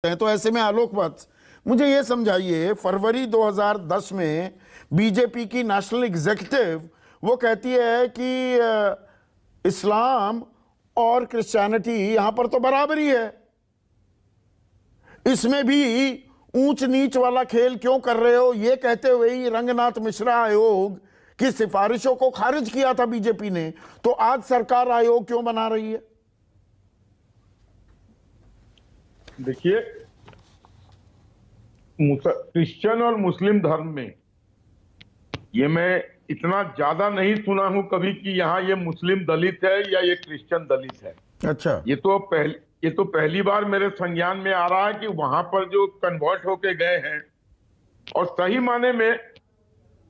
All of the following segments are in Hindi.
हैं। तो ऐसे में आलोक वत्स, मुझे ये समझाइए, फरवरी 2010 में बीजेपी की नेशनल एग्जीक्यूटिव वो कहती है कि इस्लाम और क्रिश्चियनिटी यहां पर तो बराबरी है, इसमें भी ऊंच नीच वाला खेल क्यों कर रहे हो, ये कहते हुए ही रंगनाथ मिश्रा आयोग की सिफारिशों को खारिज किया था बीजेपी ने। तो आज सरकार आयोग क्यों बना रही है? देखिए, क्रिश्चियन और मुस्लिम धर्म में ये मैं इतना ज्यादा नहीं सुना हूं कभी कि यहाँ ये मुस्लिम दलित है या ये क्रिश्चियन दलित है। अच्छा, ये तो पहली बार मेरे संज्ञान में आ रहा है कि वहां पर जो कन्वर्ट होके गए हैं और सही माने में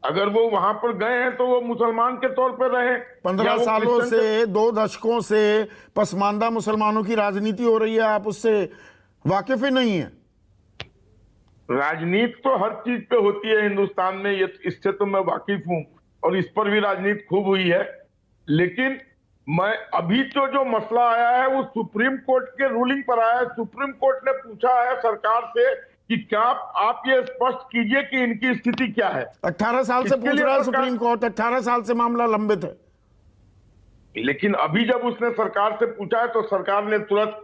अगर वो वहां पर गए हैं तो वो मुसलमान के तौर पर रहे। 15 सालों से, 2 दशकों से पसमानदा मुसलमानों की राजनीति हो रही है, आप उससे वाकिफ ही नहीं है? राजनीति तो हर चीज पे होती है हिंदुस्तान में, ये इससे तो मैं वाकिफ हूं और इस पर भी राजनीति खूब हुई है। लेकिन मैं अभी तो जो मसला आया है वो सुप्रीम कोर्ट के रूलिंग पर आया है। सुप्रीम कोर्ट ने पूछा है सरकार से कि क्या आप ये स्पष्ट कीजिए कि इनकी स्थिति क्या है। 18 साल से पूछ रहा है सुप्रीम कोर्ट, 18 साल से मामला लंबित है। लेकिन अभी जब उसने सरकार से पूछा है तो सरकार ने तुरंत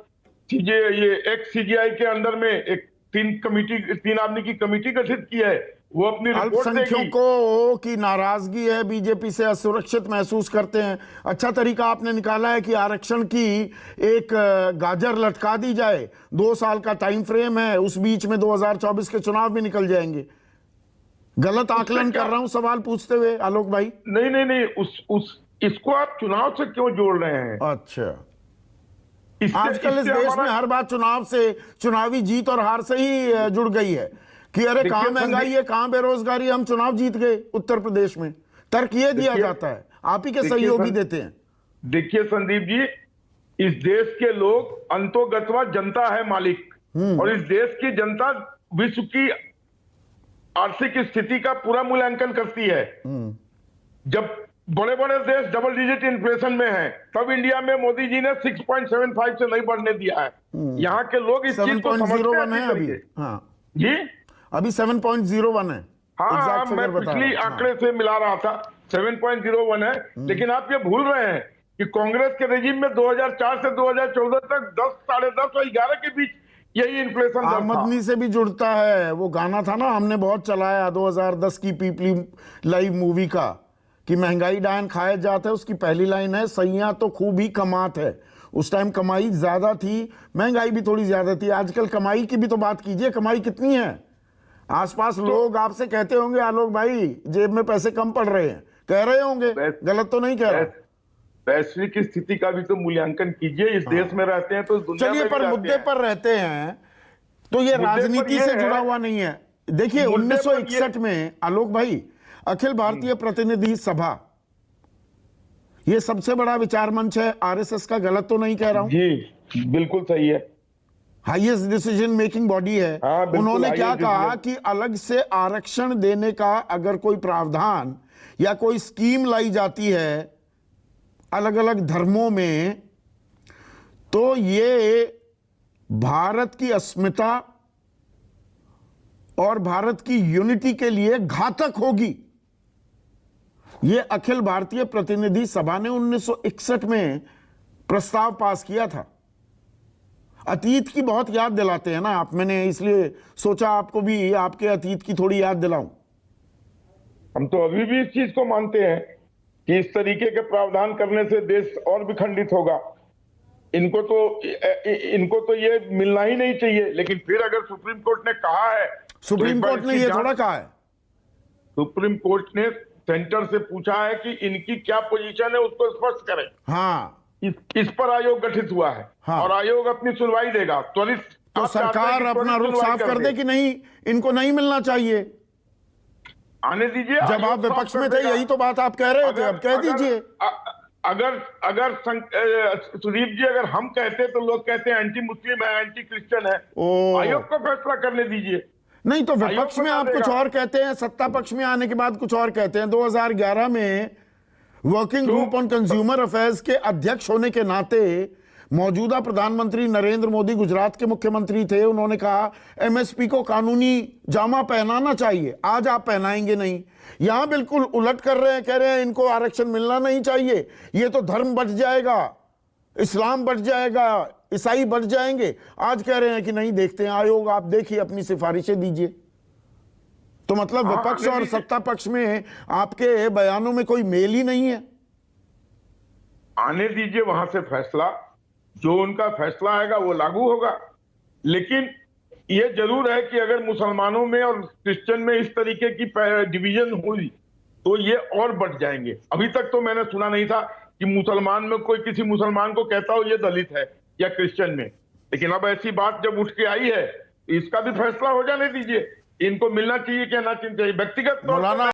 ये एक्स सीजीआई के अंदर में एक 3 आदमी की कमेटी गठित की है, वो अपनी रिपोर्ट देगी। अल्पसंख्यकों की नाराजगी है, बीजेपी से असुरक्षित महसूस करते हैं। अच्छा तरीका आपने निकाला है कि आरक्षण की एक गाजर लटका दी जाए, 2 साल का टाइम फ्रेम है, उस बीच में 2024 के चुनाव भी निकल जाएंगे। गलत आकलन कर रहा हूं सवाल पूछते हुए आलोक भाई? नहीं, इसको आप चुनाव से क्यों जोड़ रहे हैं? अच्छा, आजकल इस देश में हर बात चुनाव से, चुनावी जीत और हार से ही जुड़ गई है कि अरे कहां महंगाई है, कहां बेरोजगारी, हम चुनाव जीत गए उत्तर प्रदेश में। तर्क ये दिया जाता है, आप ही के सहयोगी देते हैं। देखिए संदीप जी, इस देश के लोग अंतोगत्वा जनता है मालिक, और इस देश की जनता विश्व की आर्थिक स्थिति का पूरा मूल्यांकन करती है। जब बड़े बड़े देश डबल डिजिट इन्फ्लेशन में हैं, तब इंडिया में मोदी जी ने 6.75 से नहीं बढ़ने दिया है। यहाँ के लोग इस चीज को समझते हैं अभी। हाँ जी, अभी 7.01 है। हाँ, मैं पिछली आंकड़े से मिला रहा था, 7.01 है। लेकिन आप ये भूल रहे हैं कि कांग्रेस के रेजिम में 2004 से 2014 तक 10, 10.5 और 11 के बीच यही इन्फ्लेशन था। आमदनी से भी जुड़ता है, वो गाना था ना, हमने बहुत चलाया 2010 की पीपली लाइव मूवी का, कि महंगाई डायन खाया जाता है। उसकी पहली लाइन है, सैया तो खूब ही कमात है। उस टाइम कमाई ज्यादा थी, महंगाई भी थोड़ी ज्यादा थी। आजकल कमाई की भी तो बात कीजिए, कमाई कितनी है? आसपास लोग आपसे कहते होंगे आलोक भाई जेब में पैसे कम पड़ रहे हैं, कह रहे होंगे, गलत तो नहीं कह रहा? वैश्विक स्थिति का भी तो मूल्यांकन कीजिए। इस देश में रहते हैं तो दुनिया में चलिए, पर मुद्दे पर रहते हैं तो ये राजनीति से जुड़ा हुआ नहीं है। देखिए 1961 में आलोक भाई अखिल भारतीय प्रतिनिधि सभा, ये सबसे बड़ा विचार मंच है आरएसएस का, गलत तो नहीं कह रहा हूं? जी बिल्कुल सही है, हाईएस्ट डिसीजन मेकिंग बॉडी है। उन्होंने क्या कहा कि अलग से आरक्षण देने का अगर कोई प्रावधान या कोई स्कीम लाई जाती है अलग अलग धर्मों में, तो ये भारत की अस्मिता और भारत की यूनिटी के लिए घातक होगी। ये अखिल भारतीय प्रतिनिधि सभा ने 1961 में प्रस्ताव पास किया था। अतीत की बहुत याद दिलाते हैं ना आप, मैंने इसलिए सोचा आपको भी आपके अतीत की थोड़ी याद दिलाऊं। हम तो अभी भी इस चीज को मानते हैं कि इस तरीके के प्रावधान करने से देश और भी खंडित होगा। इनको तो ये मिलना ही नहीं चाहिए। लेकिन फिर अगर सुप्रीम कोर्ट ने कहा है, सुप्रीम कोर्ट ने ये थोड़ा कहा है, सुप्रीम कोर्ट ने सेंटर से पूछा है कि इनकी क्या पोजीशन है उसको स्पष्ट करें। हाँ, इस पर आयोग गठित हुआ है। हाँ। और आयोग अपनी सुनवाई देगा त्वरित। तो सरकार अपना रुख साफ कर दे कि नहीं, इनको नहीं मिलना चाहिए, आने दीजिए। जब आप विपक्ष में थे यही तो बात आप कह रहे थे, अब कह दीजिए। अगर सुदीप जी, अगर हम कहते तो लोग कहते हैं एंटी मुस्लिम है, एंटी क्रिश्चियन है। आयोग को फैसला करने दीजिए। नहीं तो विपक्ष में आप कुछ और कहते हैं, सत्ता पक्ष में आने के बाद कुछ और कहते हैं। 2011 में working group on consumer affairs के अध्यक्ष होने के नाते मौजूदा प्रधानमंत्री नरेंद्र मोदी गुजरात के मुख्यमंत्री थे, उन्होंने कहा एमएसपी को कानूनी जामा पहनाना चाहिए, आज आप पहनाएंगे नहीं। यहां बिल्कुल उलट कर रहे हैं, कह रहे हैं इनको आरक्षण मिलना नहीं चाहिए, ये तो धर्म बढ़ जाएगा, इस्लाम बढ़ जाएगा, ईसाई बढ़ जाएंगे। आज कह रहे हैं कि नहीं, देखते हैं आयोग, आप देखिए अपनी सिफारिशें दीजिए। तो मतलब विपक्ष और सत्ता पक्ष में आपके बयानों में कोई मेल ही नहीं है। आने दीजिए वहां से फैसला, जो उनका फैसला आएगा वो लागू होगा। लेकिन ये जरूर है कि अगर मुसलमानों में और क्रिश्चियन में इस तरीके की डिवीजन हुई तो ये और बढ़ जाएंगे। अभी तक तो मैंने सुना नहीं था कि मुसलमान में कोई किसी मुसलमान को कहता हो ये दलित है या क्रिश्चियन में, लेकिन अब ऐसी बात जब उठ के आई है, इसका भी फैसला हो जाने दीजिए। इनको मिलना चाहिए क्या ना चाहिए, व्यक्तिगत तौर पर